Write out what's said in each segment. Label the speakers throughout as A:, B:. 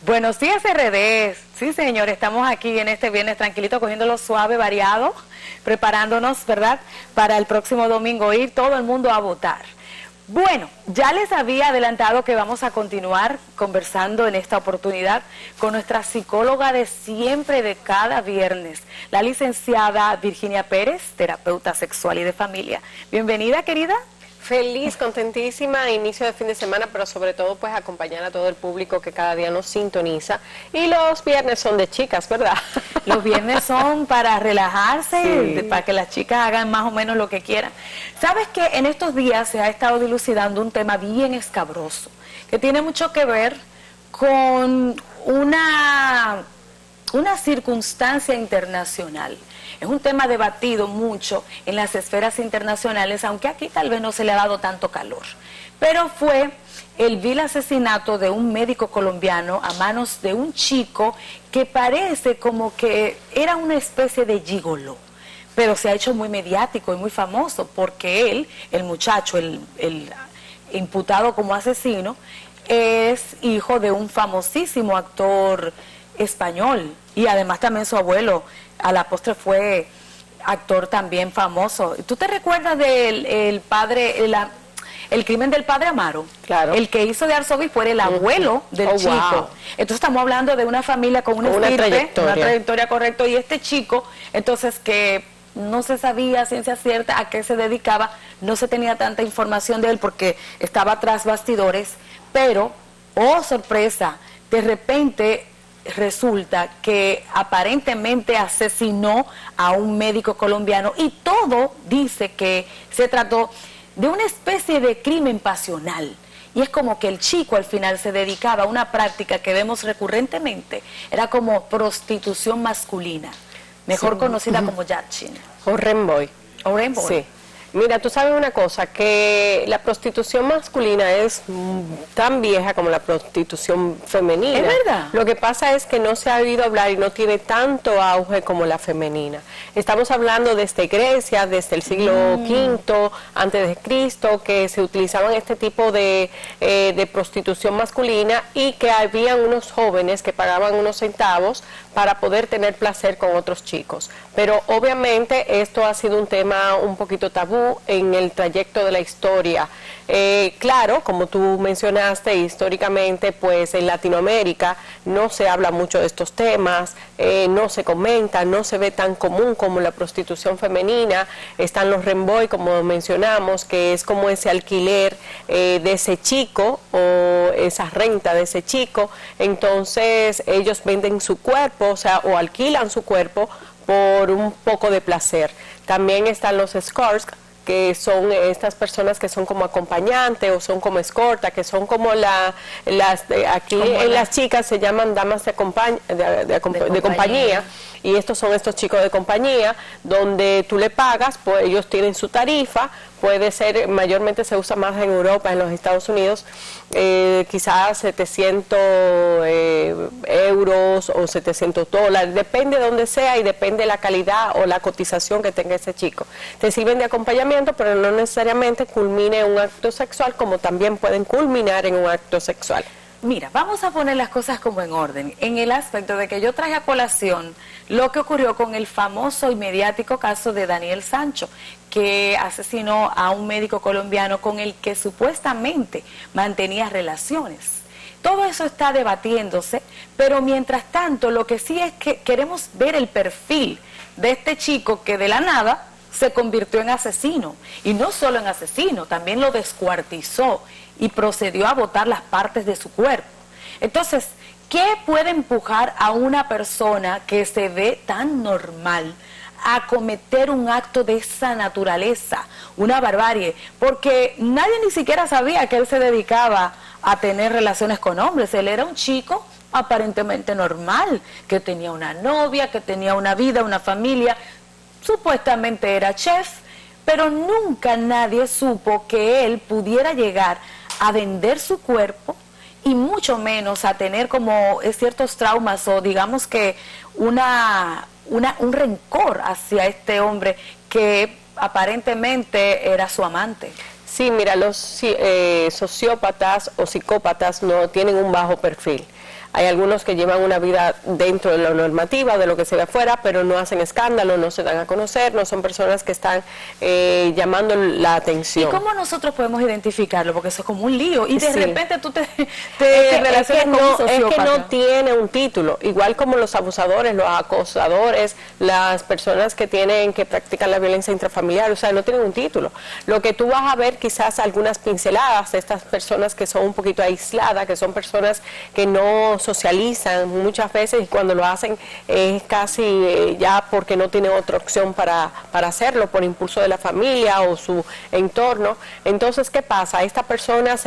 A: Buenos días, RD. Sí, señor, estamos aquí en este viernes tranquilito, cogiéndolo suave, variado, preparándonos, ¿verdad?, para el próximo domingo ir todo el mundo a votar. Bueno, ya les había adelantado que vamos a continuar conversando en esta oportunidad con nuestra psicóloga de siempre, de cada viernes, la licenciada Virginia Pérez, terapeuta sexual y de familia. Bienvenida, querida.
B: Feliz, contentísima, inicio de fin de semana, pero sobre todo pues acompañar a todo el público que cada día nos sintoniza. Y los viernes son de chicas, ¿verdad?
A: Los viernes son para relajarse,
B: sí,
A: para que las chicas hagan más o menos lo que quieran. ¿Sabes que en estos días se ha estado dilucidando un tema bien escabroso, que tiene mucho que ver con una circunstancia internacional? Es un tema debatido mucho en las esferas internacionales, aunque aquí tal vez no se le ha dado tanto calor. Pero fue el vil asesinato de un médico colombiano a manos de un chico que parece como que era una especie de gigoló. Pero se ha hecho muy mediático y muy famoso porque él, el muchacho, el imputado como asesino, es hijo de un famosísimo actor español y además también su abuelo a la postre fue actor también famoso. ¿Tú te recuerdas del padre, el crimen del padre Amaro?
B: Claro.
A: El que hizo de arzobispo era el abuelo del chico. Wow. Entonces estamos hablando de una familia con una trayectoria, correcto, y este chico, entonces que no se sabía a ciencia cierta a qué se dedicaba, no se tenía tanta información de él porque estaba tras bastidores, pero, oh sorpresa, de repente resulta que aparentemente asesinó a un médico colombiano y todo dice que se trató de una especie de crimen pasional. Y es como que el chico al final se dedicaba a una práctica que vemos recurrentemente, era como prostitución masculina, mejor conocida como yachting.
B: O Remboy.
A: O Remboy.
B: Sí. Mira, tú sabes una cosa, que la prostitución masculina es tan vieja como la prostitución femenina.
A: ¿Es verdad?
B: Lo que pasa es que no se ha oído hablar y no tiene tanto auge como la femenina. Estamos hablando desde Grecia, desde el siglo V antes de Cristo, que se utilizaban este tipo de prostitución masculina y que habían unos jóvenes que pagaban unos centavos para poder tener placer con otros chicos. Pero obviamente esto ha sido un tema un poquito tabú en el trayecto de la historia. Claro, como tú mencionaste, históricamente pues en Latinoamérica no se habla mucho de estos temas, no se comenta, no se ve tan común como la prostitución femenina. Están los remboy, como mencionamos, que es como ese alquiler de ese chico o esa renta de ese chico. Entonces ellos venden su cuerpo, o sea, o alquilan su cuerpo por un poco de placer. También están los escorts, que son estas personas que son como acompañantes o son como escorta, que son como aquí en las chicas se llaman damas de compañía, y estos son estos chicos de compañía, donde tú le pagas, pues ellos tienen su tarifa, puede ser, mayormente se usa más en Europa, en los Estados Unidos, quizás 700 euros o 700 dólares, depende de dónde sea y depende de la calidad o la cotización que tenga ese chico. Te sirven de acompañamiento, pero no necesariamente culmine en un acto sexual, como también pueden culminar en un acto sexual.
A: Mira, vamos a poner las cosas como en orden, en el aspecto de que yo traje a colación lo que ocurrió con el famoso y mediático caso de Daniel Sancho, que asesinó a un médico colombiano con el que supuestamente mantenía relaciones. Todo eso está debatiéndose, pero mientras tanto lo que sí es que queremos ver el perfil de este chico que de la nada se convirtió en asesino, y no solo en asesino, también lo descuartizó y procedió a botar las partes de su cuerpo. Entonces, ¿qué puede empujar a una persona que se ve tan normal a cometer un acto de esa naturaleza, una barbarie? Porque nadie ni siquiera sabía que él se dedicaba a tener relaciones con hombres. Él era un chico aparentemente normal, que tenía una novia, que tenía una vida, una familia, supuestamente era chef, pero nunca nadie supo que él pudiera llegar a vender su cuerpo y mucho menos a tener como ciertos traumas o digamos que un rencor hacia este hombre que aparentemente era su amante.
B: Sí, mira, los sociópatas o psicópatas no tienen un bajo perfil. hay algunos que llevan una vida dentro de la normativa, de lo que se ve afuera, pero no hacen escándalo, no se dan a conocer, no son personas que están llamando la atención.
A: ¿Y cómo nosotros podemos identificarlo? Porque eso es como un lío y de repente tú te
B: relacionas
A: con un sociópata.
B: Es que no tiene un título, igual como los abusadores, los acosadores, las personas que practican la violencia intrafamiliar, o sea, no tienen un título. Lo que tú vas a ver quizás algunas pinceladas de estas personas que son un poquito aisladas, que son personas que no socializan muchas veces y cuando lo hacen es casi ya porque no tienen otra opción para hacerlo, por impulso de la familia o su entorno. Entonces, ¿qué pasa? Estas personas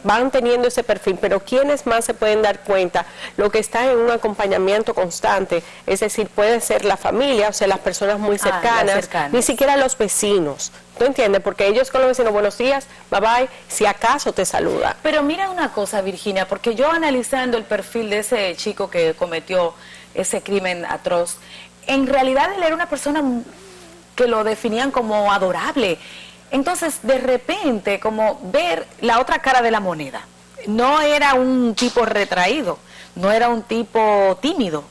B: van teniendo ese perfil, pero ¿quiénes más se pueden dar cuenta? Lo que está en un acompañamiento constante, es decir, puede ser la familia, o sea, las personas muy cercanas, ni siquiera los vecinos. ¿Tú entiendes? Porque ellos con los vecinos, buenos días, bye bye, si acaso te saluda.
A: Pero mira una cosa, Virginia, porque yo analizando el perfil de ese chico que cometió ese crimen atroz, en realidad él era una persona que lo definían como adorable. Entonces, de repente, como ver la otra cara de la moneda, no era un tipo retraído, no era un tipo tímido,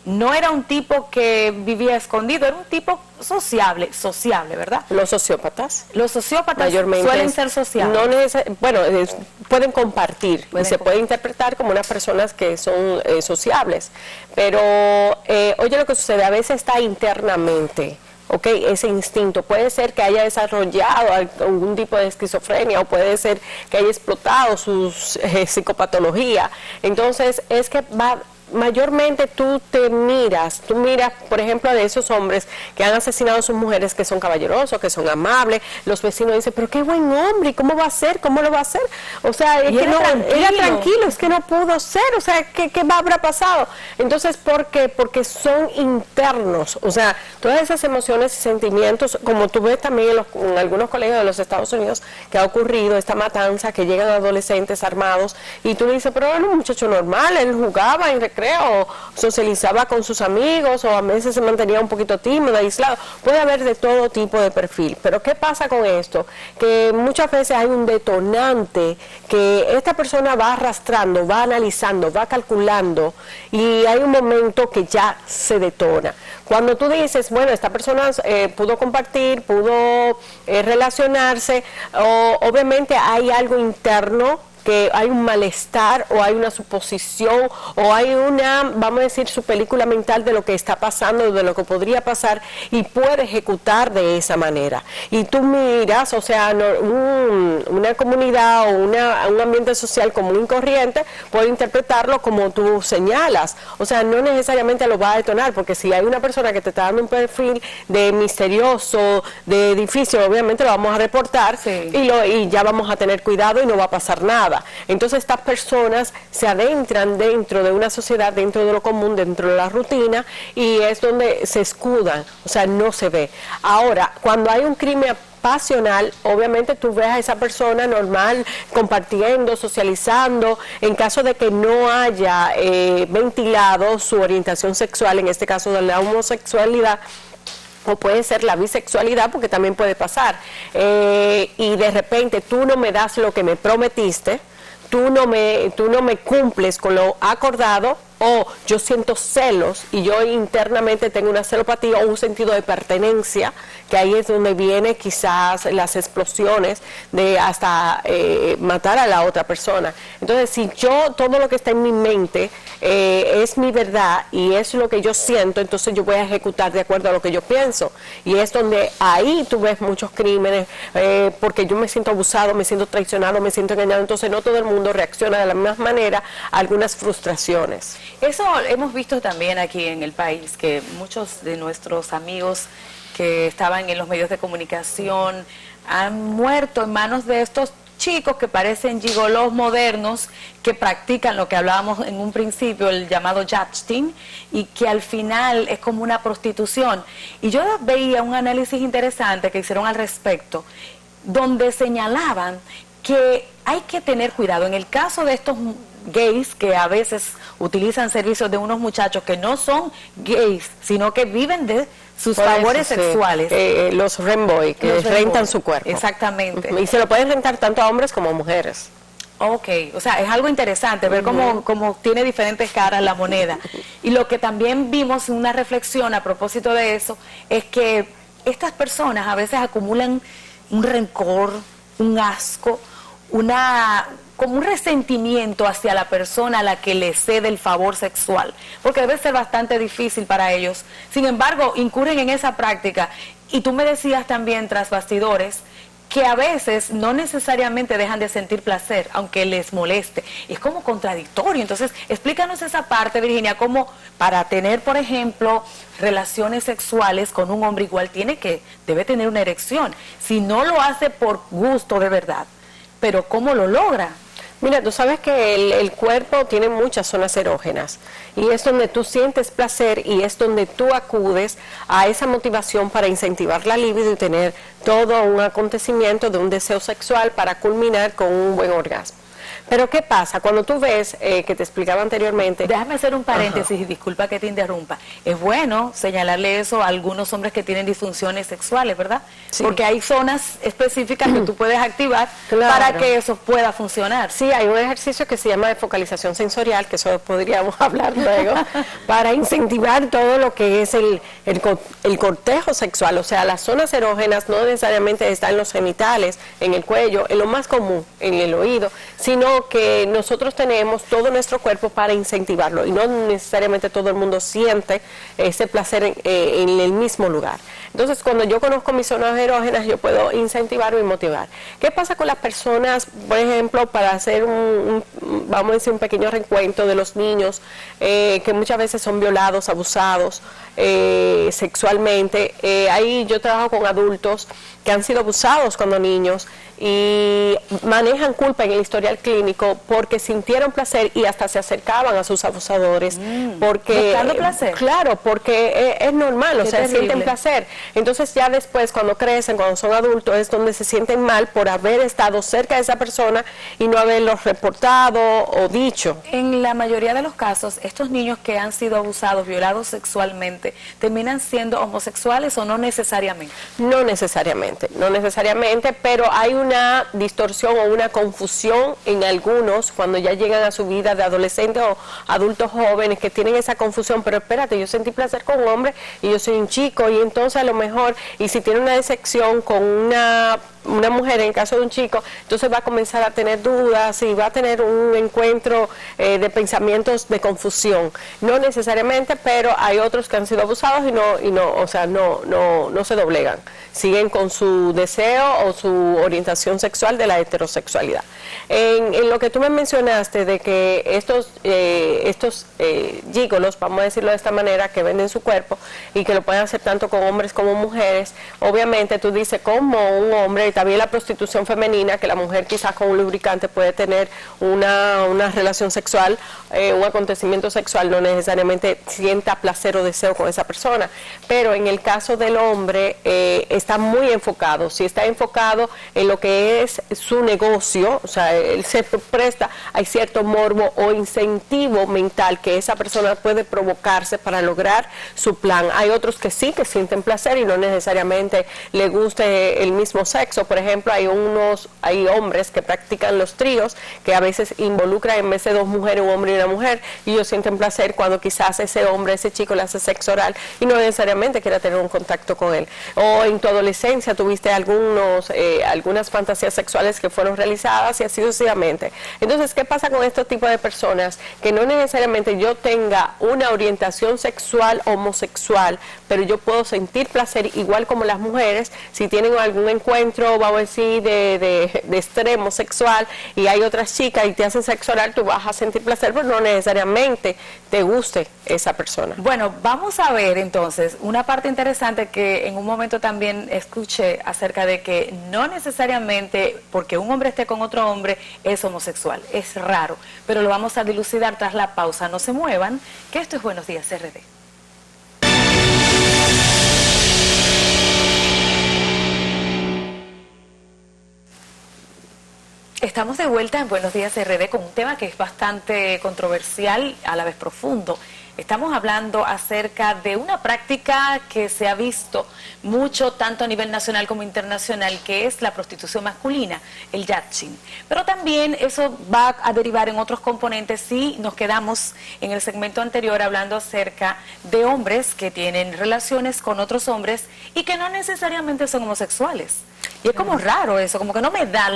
A: no era un tipo que vivía escondido, era un tipo sociable, ¿verdad?
B: Los sociópatas
A: mayormente suelen ser sociables.
B: Pueden compartir y se puede interpretar como unas personas que son sociables, pero oye lo que sucede, a veces está internamente. Ese instinto puede ser que haya desarrollado algún tipo de esquizofrenia o puede ser que haya explotado su psicopatología. Entonces es que mayormente tú miras, por ejemplo, de esos hombres que han asesinado a sus mujeres, que son caballerosos, que son amables, los vecinos dicen, pero qué buen hombre, ¿y cómo va a ser? ¿Cómo lo va a hacer? O sea, es que no, era tranquilo, es que no pudo ser, o sea, ¿qué habrá pasado? Entonces, ¿por qué? Porque son internos, o sea, todas esas emociones y sentimientos, como tú ves también en algunos colegios de los Estados Unidos, que ha ocurrido esta matanza, que llegan adolescentes armados, y tú le dices, pero era un muchacho normal, él jugaba en recreo, socializaba con sus amigos, o a veces se mantenía un poquito tímido, aislado. Puede haber de todo tipo de perfil, pero ¿qué pasa con esto? Que muchas veces hay un detonante que esta persona va arrastrando, va analizando, va calculando, y hay un momento que ya se detona. Cuando tú dices, bueno, esta persona pudo compartir, pudo relacionarse, obviamente hay algo interno, que hay un malestar o hay una suposición o hay una, vamos a decir, su película mental de lo que está pasando, de lo que podría pasar y puede ejecutar de esa manera. Y tú miras, o sea, una comunidad o un ambiente social común y corriente puede interpretarlo como tú señalas. O sea, no necesariamente lo va a detonar, porque si hay una persona que te está dando un perfil de misterioso, de edificio, obviamente lo vamos a reportar y ya vamos a tener cuidado y no va a pasar nada. Entonces estas personas se adentran dentro de una sociedad, dentro de lo común, dentro de la rutina, y es donde se escudan, o sea, no se ve. Ahora, cuando hay un crimen pasional, obviamente tú ves a esa persona normal compartiendo, socializando, en caso de que no haya ventilado su orientación sexual, en este caso de la homosexualidad, o puede ser la bisexualidad, porque también puede pasar, y de repente tú no me das lo que me prometiste, tú no me cumples con lo acordado, o yo siento celos y yo internamente tengo una celopatía o un sentido de pertenencia, que ahí es donde viene quizás las explosiones de hasta matar a la otra persona. Entonces, si yo, todo lo que está en mi mente es mi verdad y es lo que yo siento, entonces yo voy a ejecutar de acuerdo a lo que yo pienso. Y es donde ahí tú ves muchos crímenes, porque yo me siento abusado, me siento traicionado, me siento engañado, entonces no todo el mundo reacciona de la misma manera a algunas frustraciones.
A: Eso hemos visto también aquí en el país, que muchos de nuestros amigos que estaban en los medios de comunicación han muerto en manos de estos chicos que parecen gigolos modernos, que practican lo que hablábamos en un principio, el llamado yachting, y que al final es como una prostitución. Y yo veía un análisis interesante que hicieron al respecto, donde señalaban que hay que tener cuidado en el caso de estos gays que a veces utilizan servicios de unos muchachos que no son gays, sino que viven de sus favores sexuales.
B: Los remboy, que rentan su cuerpo.
A: Exactamente.
B: Y se lo pueden rentar tanto a hombres como a mujeres.
A: Ok, o sea, es algo interesante ver cómo tiene diferentes caras la moneda. Y lo que también vimos en una reflexión a propósito de eso es que estas personas a veces acumulan un rencor, un asco, como un resentimiento hacia la persona a la que le cede el favor sexual, porque debe ser bastante difícil para ellos. Sin embargo, incurren en esa práctica. Y tú me decías también, tras bastidores, que a veces no necesariamente dejan de sentir placer, aunque les moleste. Es como contradictorio. Entonces, explícanos esa parte, Virginia, cómo para tener, por ejemplo, relaciones sexuales con un hombre igual debe tener una erección. Si no lo hace por gusto de verdad, pero ¿cómo lo logra?
B: Mira, tú sabes que el cuerpo tiene muchas zonas erógenas y es donde tú sientes placer y es donde tú acudes a esa motivación para incentivar la libido y tener todo un acontecimiento de un deseo sexual para culminar con un buen orgasmo. Pero ¿qué pasa? Cuando tú ves, que te explicaba anteriormente...
A: Déjame hacer un paréntesis, y disculpa que te interrumpa. Es bueno señalarle eso a algunos hombres que tienen disfunciones sexuales, ¿verdad? Sí. Porque hay zonas específicas que tú puedes activar para que eso pueda funcionar.
B: Sí, hay un ejercicio que se llama de focalización sensorial, que eso podríamos hablar luego, para incentivar todo lo que es el cortejo sexual. O sea, las zonas erógenas no necesariamente están en los genitales, en el cuello, en lo más común, en el oído, sino que nosotros tenemos todo nuestro cuerpo para incentivarlo y no necesariamente todo el mundo siente ese placer en el mismo lugar. Entonces, cuando yo conozco mis zonas erógenas, yo puedo incentivarlo y motivar. ¿Qué pasa con las personas, por ejemplo, para hacer vamos a decir, un pequeño recuento de los niños que muchas veces son violados, abusados sexualmente? Ahí yo trabajo con adultos que han sido abusados cuando niños y manejan culpa en el historial clínico porque sintieron placer y hasta se acercaban a sus abusadores porque
A: buscando placer.
B: Claro, porque es normal, o sea, sienten placer. Entonces ya después cuando crecen, cuando son adultos, es donde se sienten mal por haber estado cerca de esa persona y no haberlos reportado o dicho.
A: En la mayoría de los casos, estos niños que han sido abusados, violados sexualmente, ¿terminan siendo homosexuales o no necesariamente?
B: No necesariamente, pero hay una distorsión o una confusión en algunos cuando ya llegan a su vida de adolescentes o adultos jóvenes que tienen esa confusión, pero espérate, yo sentí placer con un hombre y yo soy un chico, y entonces a lo mejor, y si tiene una decepción con una mujer, en el caso de un chico, entonces va a comenzar a tener dudas y va a tener un encuentro de pensamientos de confusión. No necesariamente, pero hay otros que han sido abusados y no se doblegan. Siguen con su deseo o su orientación sexual de la heterosexualidad. En lo que tú me mencionaste de que estos gígolos, vamos a decirlo de esta manera, que venden su cuerpo y que lo pueden hacer tanto con hombres como mujeres, obviamente tú dices como un hombre, y también la prostitución femenina, que la mujer quizás con un lubricante puede tener una relación sexual, un acontecimiento sexual, no necesariamente sienta placer o deseo con esa persona, pero en el caso del hombre está muy enfocado. Si está enfocado en lo que es su negocio, o sea, él se presta, hay cierto morbo o incentivo mental que esa persona puede provocarse para lograr su plan. Hay otros que sí, que sienten placer y no necesariamente le guste el mismo sexo. Por ejemplo, hay hombres que practican los tríos, que a veces involucran en vez de dos mujeres, un hombre y una mujer, y ellos sienten placer cuando quizás ese hombre, ese chico le hace sexo oral y no necesariamente quiera tener un contacto con él. O en tu adolescencia tuviste algunas fantasías sexuales que fueron realizadas y así sucesivamente. Entonces, ¿qué pasa con estos tipos de personas? Que no necesariamente yo tenga una orientación sexual homosexual, pero yo puedo sentir placer igual como las mujeres. Si tienen algún encuentro, vamos a decir, de extremo sexual y hay otras chicas y te hacen sexo oral, tú vas a sentir placer, pero no necesariamente te guste esa persona.
A: Bueno, vamos a ver entonces una parte interesante que en un momento también escuché acerca de que no necesariamente porque un hombre esté con otro hombre es homosexual, es raro, pero lo vamos a dilucidar tras la pausa. No se muevan, que esto es Buenos Días RD. Estamos de vuelta en Buenos Días RD con un tema que es bastante controversial, a la vez profundo. Estamos hablando acerca de una práctica que se ha visto mucho, tanto a nivel nacional como internacional, que es la prostitución masculina, el yachting. Pero también eso va a derivar en otros componentes si nos quedamos en el segmento anterior hablando acerca de hombres que tienen relaciones con otros hombres y que no necesariamente son homosexuales. Y es como raro eso, como que no me da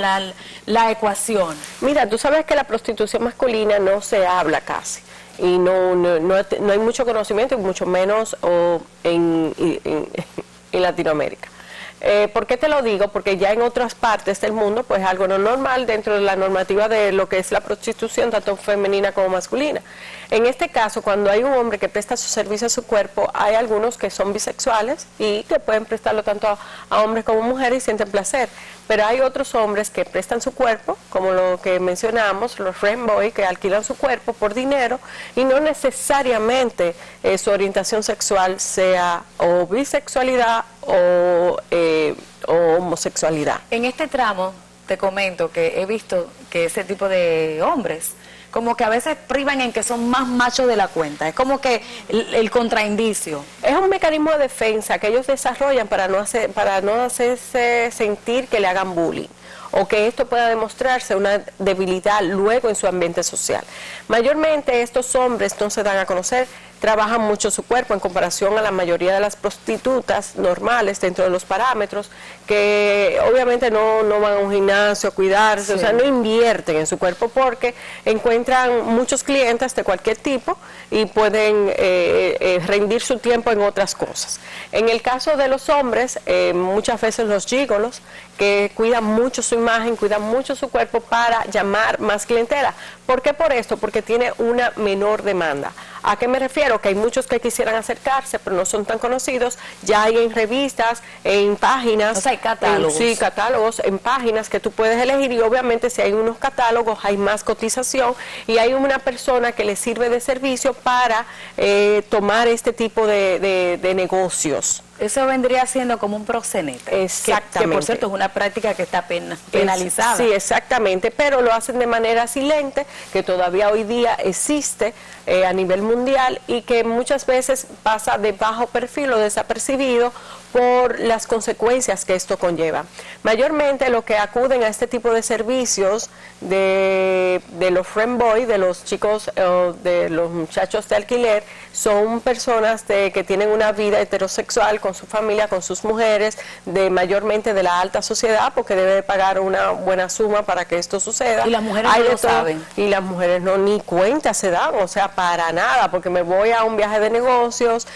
A: la ecuación.
B: Mira, tú sabes que la prostitución masculina no se habla casi. Y no hay mucho conocimiento, y mucho menos en Latinoamérica. ¿Por qué te lo digo? Porque ya en otras partes del mundo, pues algo no normal dentro de la normativa de lo que es la prostitución, tanto femenina como masculina. En este caso, cuando hay un hombre que presta su servicio a su cuerpo, hay algunos que son bisexuales y que pueden prestarlo tanto a hombres como mujeres y sienten placer. Pero hay otros hombres que prestan su cuerpo, como lo que mencionamos, los friend boy, que alquilan su cuerpo por dinero y no necesariamente su orientación sexual sea o bisexualidad o homosexualidad.
A: En este tramo te comento que he visto que ese tipo de hombres como que a veces privan en que son más machos de la cuenta. Es como que el contraindicio.
B: Es un mecanismo de defensa que ellos desarrollan para no hacerse sentir que le hagan bullying o que esto pueda demostrarse una debilidad luego en su ambiente social. Mayormente estos hombres no se dan a conocer, trabajan mucho su cuerpo en comparación a la mayoría de las prostitutas normales dentro de los parámetros, que obviamente no van a un gimnasio a cuidarse, sí. O sea, no invierten en su cuerpo porque encuentran muchos clientes de cualquier tipo y pueden rendir su tiempo en otras cosas. En el caso de los hombres, muchas veces los gígolos, que cuidan mucho su imagen, cuidan mucho su cuerpo para llamar más clientela. ¿Por qué por esto? Porque tiene una menor demanda. ¿A qué me refiero? Que hay muchos que quisieran acercarse, pero no son tan conocidos. Ya hay en revistas, en páginas.
A: O sea, hay catálogos.
B: Sí, catálogos en páginas que tú puedes elegir y obviamente si hay unos catálogos hay más cotización y hay una persona que le sirve de servicio para tomar este tipo de negocios.
A: Eso vendría siendo como un proxeneta.
B: Exactamente.
A: Que por cierto es una práctica que está penalizada.
B: Sí, exactamente, pero lo hacen de manera silente, que todavía hoy día existe a nivel mundial y que muchas veces pasa de bajo perfil o desapercibido por las consecuencias que esto conlleva. Mayormente lo que acuden a este tipo de servicios de los friend boy, de los chicos, de los muchachos de alquiler, son personas que tienen una vida heterosexual con su familia, con sus mujeres, mayormente de la alta sociedad, porque debe de pagar una buena suma para que esto suceda.
A: Y las mujeres no lo saben.
B: Y las mujeres no ni cuenta se dan, o sea, para nada, porque me voy a un viaje de negocios,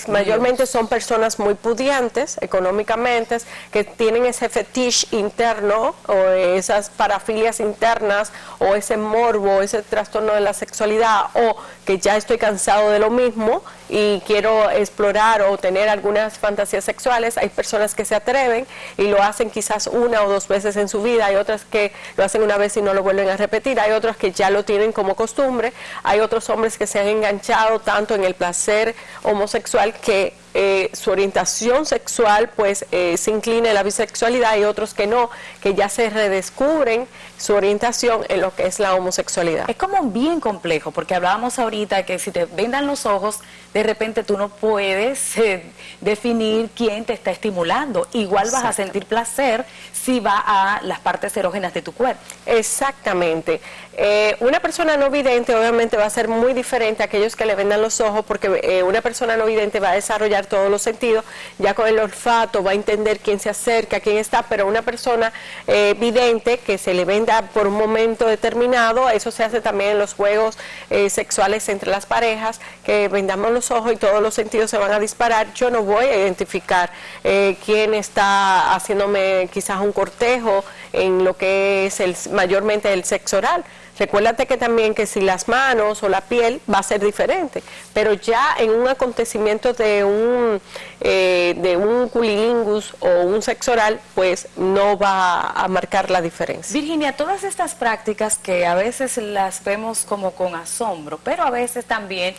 B: mayormente son personas muy pudientes económicamente, que tienen ese fetiche interno o esas parafilias internas o ese morbo, ese trastorno de la sexualidad o que ya estoy cansado de lo mismo y quiero explorar o tener algunas fantasías sexuales. Hay personas que se atreven y lo hacen quizás una o dos veces en su vida, hay otras que lo hacen una vez y no lo vuelven a repetir, hay otras que ya lo tienen como costumbre, hay otros hombres que se han enganchado tanto en el placer homosexual que su orientación sexual pues se inclina en la bisexualidad y otros que no, que ya se redescubren su orientación en lo que es la homosexualidad.
A: Es como bien complejo, porque hablábamos ahorita que si te vendan los ojos, de repente tú no puedes definir quién te está estimulando. Igual vas a sentir placer si va a las partes erógenas de tu cuerpo.
B: Exactamente. Una persona no vidente obviamente va a ser muy diferente a aquellos que le vendan los ojos, porque una persona no vidente va a desarrollar todos los sentidos, ya con el olfato va a entender quién se acerca, quién está, pero una persona vidente que se le venda por un momento determinado, eso se hace también en los juegos sexuales entre las parejas, que vendamos los ojos y todos los sentidos se van a disparar. Yo no voy a identificar quién está haciéndome quizás un cortejo en lo que es mayormente el sexo oral. Recuérdate que también que si las manos o la piel va a ser diferente, pero ya en un acontecimiento de un cunilingus o un sexo oral, pues no va a marcar la diferencia.
A: Virginia, todas estas prácticas que a veces las vemos como con asombro, pero a veces también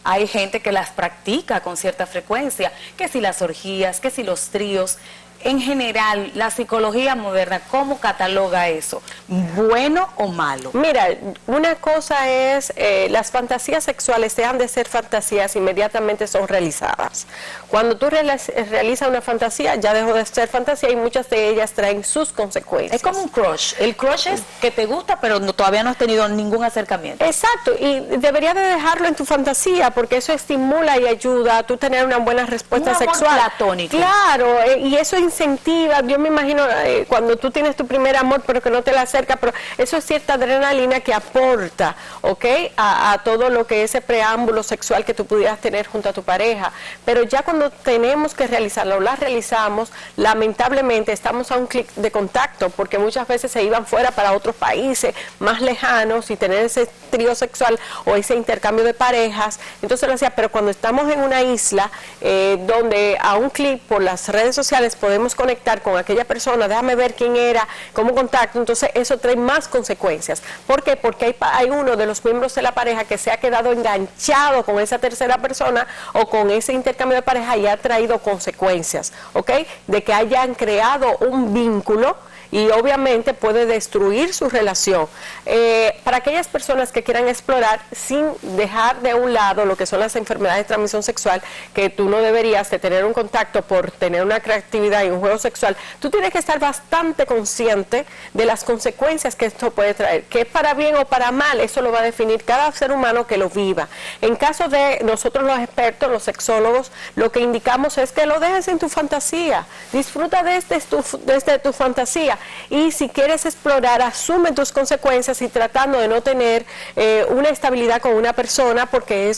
A: hay gente que las practica con cierta frecuencia, que si las orgías, que si los tríos, en general, la psicología moderna, ¿cómo cataloga eso? ¿Bueno o malo?
B: Mira, una cosa es, las fantasías sexuales dejan de ser fantasías, inmediatamente son realizadas. Cuando tú realizas una fantasía, ya dejó de ser fantasía y muchas de ellas traen sus consecuencias.
A: Es como un crush. El crush es que te gusta, pero todavía no has tenido ningún acercamiento.
B: Exacto, y deberías de dejarlo en tu fantasía, porque eso estimula y ayuda a tú tener una buena respuesta sexual.
A: Un amor platónico.
B: Claro, y eso incentiva, yo me imagino, cuando tú tienes tu primer amor, pero que no te la acerca, pero eso es cierta adrenalina que aporta, ¿ok? A todo lo que ese preámbulo sexual que tú pudieras tener junto a tu pareja. Pero ya cuando tenemos que realizarlo, la realizamos, lamentablemente estamos a un clic de contacto, porque muchas veces se iban fuera para otros países más lejanos y tener ese trío sexual o ese intercambio de parejas. Entonces lo hacía, pero cuando estamos en una isla donde a un clic por las redes sociales podemos conectar con aquella persona, déjame ver quién era, cómo contacto, entonces eso trae más consecuencias. ¿Por qué? Porque hay uno de los miembros de la pareja que se ha quedado enganchado con esa tercera persona o con ese intercambio de pareja y ha traído consecuencias, ¿ok? De que hayan creado un vínculo y obviamente puede destruir su relación. Para aquellas personas que quieran explorar sin dejar de un lado lo que son las enfermedades de transmisión sexual, que tú no deberías de tener un contacto por tener una creatividad y un juego sexual, tú tienes que estar bastante consciente de las consecuencias que esto puede traer, que es para bien o para mal, eso lo va a definir cada ser humano que lo viva. En caso de nosotros los expertos, los sexólogos, lo que indicamos es que lo dejes en tu fantasía, disfruta desde tu fantasía. Y si quieres explorar, asume tus consecuencias y tratando de no tener una estabilidad con una persona, porque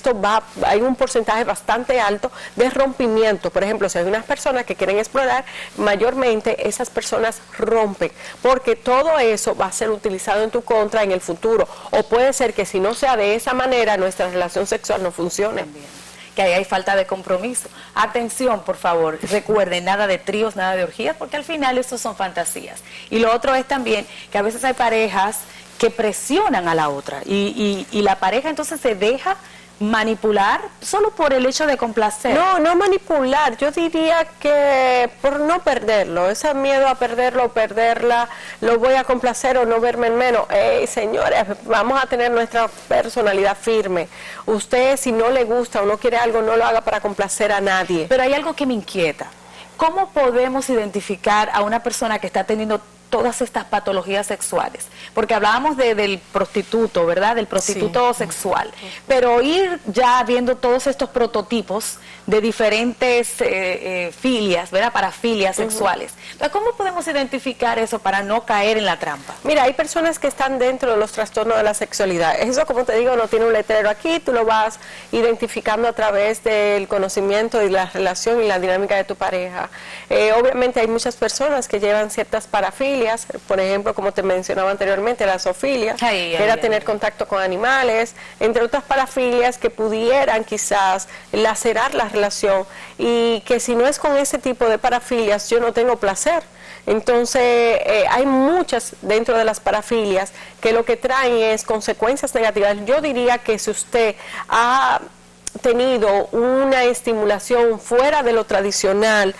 B: hay un porcentaje bastante alto de rompimiento. Por ejemplo, si hay unas personas que quieren explorar, mayormente esas personas rompen, porque todo eso va a ser utilizado en tu contra en el futuro. O puede ser que si no sea de esa manera, nuestra relación sexual no funcione.
A: También. Que ahí hay falta de compromiso. Atención, por favor, recuerden, nada de tríos, nada de orgías, porque al final estos son fantasías. Y lo otro es también que a veces hay parejas que presionan a la otra y la pareja entonces se deja manipular solo por el hecho de complacer.
B: No manipular, yo diría que por no perderlo, ese miedo a perderlo o perderla, lo voy a complacer o no verme en menos. Señores, vamos a tener nuestra personalidad firme. Usted, si no le gusta o no quiere algo, no lo haga para complacer a nadie.
A: Pero hay algo que me inquieta. ¿Cómo podemos identificar a una persona que está teniendo todas estas patologías sexuales? Porque hablábamos del prostituto, ¿verdad? Del prostituto sexual. Pero ir ya viendo todos estos prototipos de diferentes filias, ¿verdad? Parafilias sexuales. Entonces, ¿cómo podemos identificar eso para no caer en la trampa?
B: Mira, hay personas que están dentro de los trastornos de la sexualidad. Eso, como te digo, no tiene un letrero aquí, tú lo vas identificando a través del conocimiento y la relación y la dinámica de tu pareja. Obviamente hay muchas personas que llevan ciertas parafilias, por ejemplo, como te mencionaba anteriormente, la zoofilia, que era tener contacto con animales, entre otras parafilias que pudieran quizás lacerar la relación, y que si no es con ese tipo de parafilias yo no tengo placer. Entonces hay muchas dentro de las parafilias que lo que traen es consecuencias negativas. Yo diría que si usted ha tenido una estimulación fuera de lo tradicional,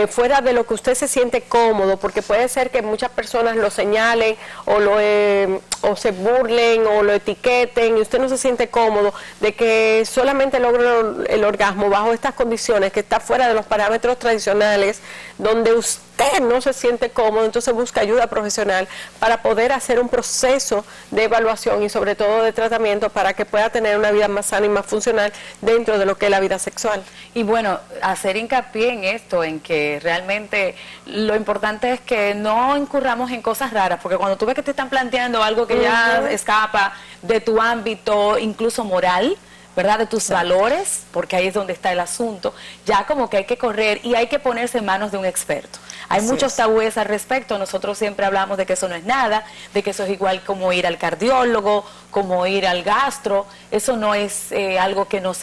B: fuera de lo que usted se siente cómodo, porque puede ser que muchas personas lo señalen o se burlen o lo etiqueten y usted no se siente cómodo de que solamente logra el orgasmo bajo estas condiciones, que está fuera de los parámetros tradicionales, donde usted no se siente cómodo, entonces busca ayuda profesional para poder hacer un proceso de evaluación y sobre todo de tratamiento para que pueda tener una vida más sana y más funcional dentro de lo que es la vida sexual.
A: Y bueno, hacer hincapié en esto, en que realmente lo importante es que no incurramos en cosas raras, porque cuando tú ves que te están planteando algo que ya escapa de tu ámbito incluso moral, ¿verdad? De tus valores, porque ahí es donde está el asunto, ya como que hay que correr y hay que ponerse en manos de un experto. Hay muchos tabúes al respecto, nosotros siempre hablamos de que eso no es nada, de que eso es igual como ir al cardiólogo, como ir al gastro, eso no es algo que nos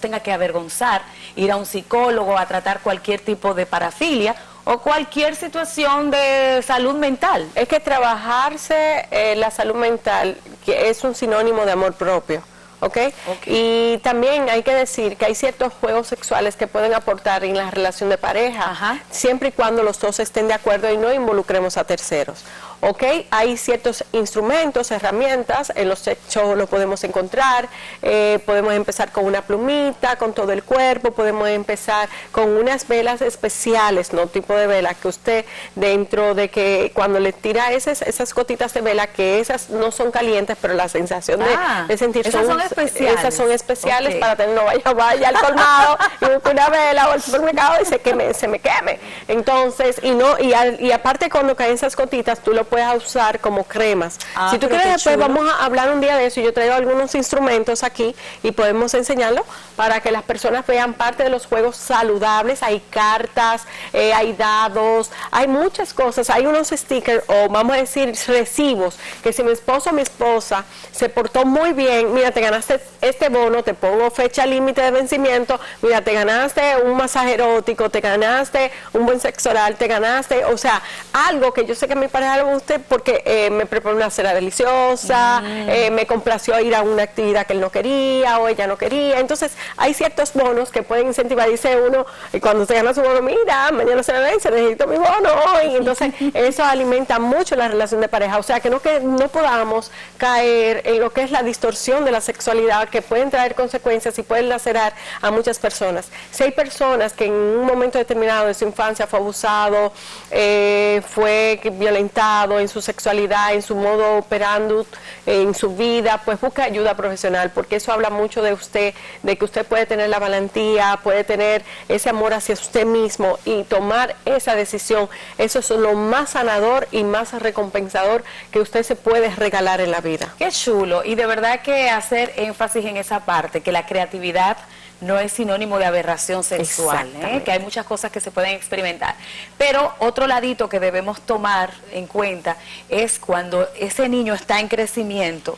A: tenga que avergonzar, ir a un psicólogo a tratar cualquier tipo de parafilia o cualquier situación de salud mental.
B: Es que trabajarse la salud mental, que es un sinónimo de amor propio. ¿Okay? Y también hay que decir que hay ciertos juegos sexuales que pueden aportar en la relación de pareja, siempre y cuando los dos estén de acuerdo y no involucremos a terceros. ¿Ok? Hay ciertos instrumentos, herramientas, en los sex shows lo podemos encontrar, podemos empezar con una plumita, con todo el cuerpo, podemos empezar con unas velas especiales, no tipo de vela, que usted dentro de que cuando le tira esas gotitas de vela, que esas no son calientes, pero la sensación de sentir
A: esas son especiales.
B: Esas son especiales para tener, no vaya al colmado y busque una vela o al supermercado y se me queme. Entonces, y aparte cuando caen esas gotitas, tú lo puedes usar como cremas. Si tú quieres, después vamos a hablar un día de eso. Yo traigo algunos instrumentos aquí y podemos enseñarlo para que las personas vean parte de los juegos saludables. Hay cartas, hay dados, hay muchas cosas. Hay unos stickers o vamos a decir recibos que si mi esposo o mi esposa se portó muy bien, mira, te ganaste este bono, te pongo fecha límite de vencimiento, mira, te ganaste un masaje erótico, te ganaste un buen sexo oral, te ganaste, o sea, algo que yo sé que a mi pareja le gusta porque me preparó una cena deliciosa, me complació ir a una actividad que él no quería o ella no quería. Entonces hay ciertos bonos que pueden incentivar, dice uno, y cuando se gana su bono, mira, mañana se me vence, necesito mi bono hoy. Entonces eso alimenta mucho la relación de pareja, o sea que no podamos caer en lo que es la distorsión de la sexualidad, que pueden traer consecuencias y pueden lacerar a muchas personas. Si hay personas que en un momento determinado de su infancia fue abusado, fue violentado en su sexualidad, en su modo operando, en su vida, pues busca ayuda profesional, porque eso habla mucho de usted, de que usted puede tener la valentía, puede tener ese amor hacia usted mismo y tomar esa decisión. Eso es lo más sanador y más recompensador que usted se puede regalar en la vida.
A: Qué chulo, y de verdad que hacer énfasis en esa parte, que la creatividad no es sinónimo de aberración sexual, que hay muchas cosas que se pueden experimentar. Pero otro ladito que debemos tomar en cuenta es cuando ese niño está en crecimiento,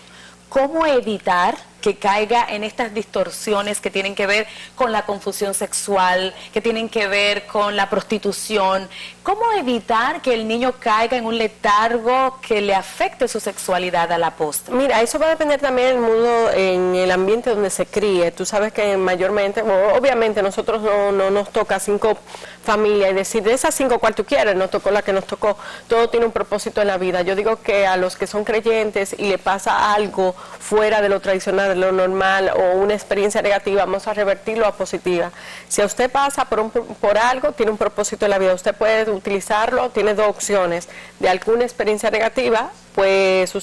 A: cómo evitar que caiga en estas distorsiones que tienen que ver con la confusión sexual, que tienen que ver con la prostitución. ¿Cómo evitar que el niño caiga en un letargo que le afecte su sexualidad a la postre?
B: Mira, eso va a depender también del mundo, en el ambiente donde se críe. Tú sabes que mayormente, obviamente nosotros no nos toca 5 familias y decir, de esas 5 cuál tú quieres, nos tocó la que nos tocó. Todo tiene un propósito en la vida. Yo digo que a los que son creyentes y le pasa algo fuera de lo tradicional, de lo normal, o una experiencia negativa, vamos a revertirlo a positiva. Si a usted pasa por algo, tiene un propósito en la vida, usted puede utilizarlo, tiene 2 opciones. De alguna experiencia negativa, pues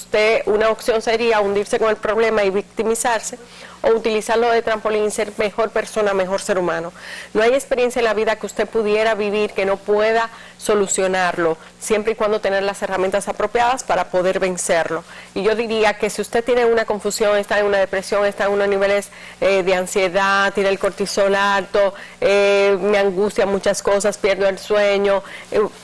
B: una opción sería hundirse con el problema y victimizarse, o utilizarlo de trampolín y ser mejor persona, mejor ser humano. No hay experiencia en la vida que usted pudiera vivir que no pueda solucionarlo, siempre y cuando tener las herramientas apropiadas para poder vencerlo. Y yo diría que si usted tiene una confusión, está en una depresión, está en unos niveles de ansiedad, tiene el cortisol alto, me angustia muchas cosas, pierdo el sueño,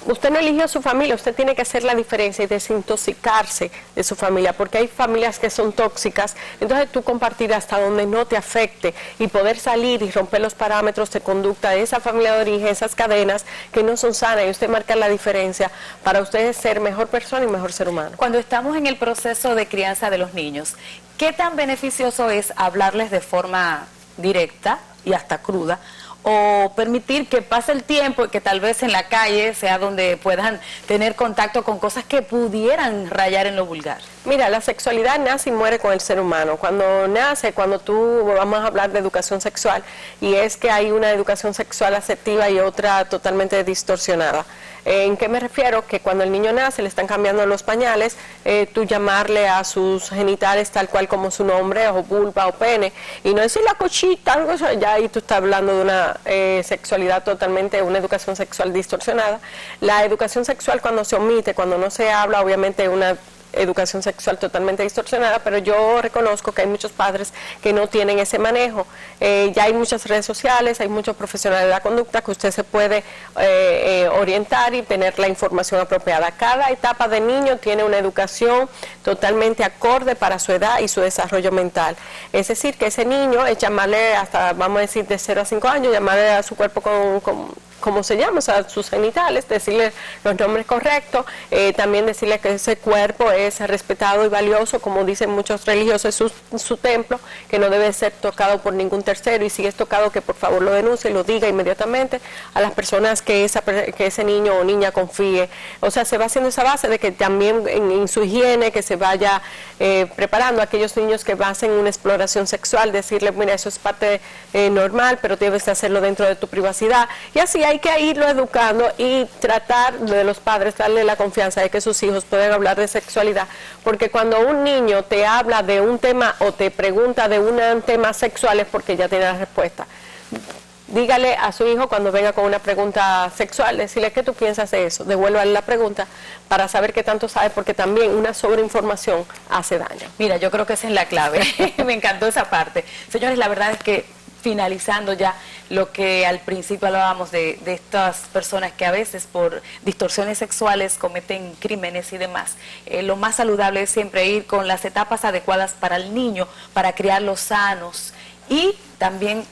B: usted no eligió a su familia, usted tiene que hacer la diferencia y desintoxicarse de su familia, porque hay familias que son tóxicas. Entonces tú compartir hasta donde no te afecte y poder salir y romper los parámetros de conducta de esa familia de origen, esas cadenas que no son sanas, y usted marca la diferencia para usted ser mejor persona y mejor ser humano.
A: Cuando estamos en el proceso de crianza de los niños, ¿qué tan beneficioso es hablarles de forma directa y hasta cruda, o permitir que pase el tiempo y que tal vez en la calle sea donde puedan tener contacto con cosas que pudieran rayar en lo vulgar?
B: Mira, la sexualidad nace y muere con el ser humano. Cuando nace, vamos a hablar de educación sexual, y es que hay una educación sexual asertiva y otra totalmente distorsionada. ¿En qué me refiero? Que cuando el niño nace le están cambiando los pañales, tú llamarle a sus genitales tal cual como su nombre, o vulva o pene, y no decir la cochita, algo así, ya ahí tú estás hablando de una sexualidad totalmente, una educación sexual distorsionada. La educación sexual, cuando se omite, cuando no se habla, obviamente una educación sexual totalmente distorsionada, pero yo reconozco que hay muchos padres que no tienen ese manejo. Ya hay muchas redes sociales, hay muchos profesionales de la conducta que usted se puede orientar y tener la información apropiada. Cada etapa de niño tiene una educación totalmente acorde para su edad y su desarrollo mental. Es decir, que ese niño es llamarle hasta, vamos a decir, de 0 a 5 años, llamarle a su cuerpo con cómo se llama, o sea, sus genitales, decirle los nombres correctos, también decirle que ese cuerpo es respetado y valioso, como dicen muchos religiosos, es su templo, que no debe ser tocado por ningún tercero, y si es tocado, que por favor lo denuncie y lo diga inmediatamente a las personas que ese niño o niña confíe. O sea, se va haciendo esa base de que también en su higiene, que se vaya preparando a aquellos niños que hacen una exploración sexual, decirle, mira, eso es parte normal, pero debes de hacerlo dentro de tu privacidad. Y así hay que irlo educando y tratar de los padres, darle la confianza de que sus hijos pueden hablar de sexualidad, porque cuando un niño te habla de un tema o te pregunta de un tema sexual es porque ya tiene la respuesta. Dígale a su hijo cuando venga con una pregunta sexual, decirle qué tú piensas de eso, devuélvale la pregunta para saber qué tanto sabe, porque también una sobreinformación hace daño.
A: Mira, yo creo que esa es la clave. Me encantó esa parte. Señores, la verdad es que finalizando ya lo que al principio hablábamos de estas personas que a veces por distorsiones sexuales cometen crímenes y demás, lo más saludable es siempre ir con las etapas adecuadas para el niño, para criarlos sanos y también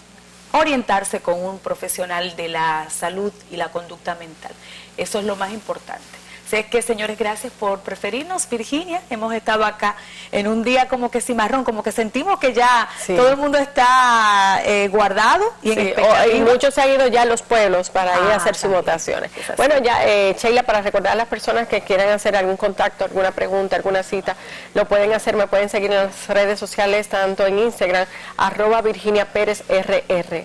A: orientarse con un profesional de la salud y la conducta mental. Eso es lo más importante. Sé que, señores, gracias por preferirnos, Virginia. Hemos estado acá en un día como que cimarrón, como que sentimos que ya todo el mundo está guardado y en expectativa.
B: Y muchos se han ido ya a los pueblos para ir a hacer sus votaciones. Bueno, ya, Sheila, para recordar a las personas que quieran hacer algún contacto, alguna pregunta, alguna cita, lo pueden hacer, me pueden seguir en las redes sociales, tanto en Instagram, @VirginiaPérezRR,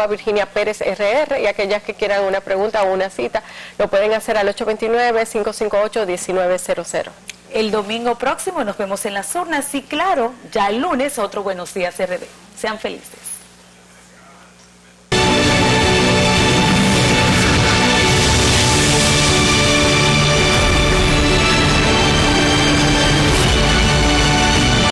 B: @VirginiaPérezRR, y aquellas que quieran una pregunta o una cita, lo pueden hacer al 829-558-1900.
A: El domingo próximo nos vemos en las urnas y claro, ya el lunes otro Buenos Días RD. Sean felices.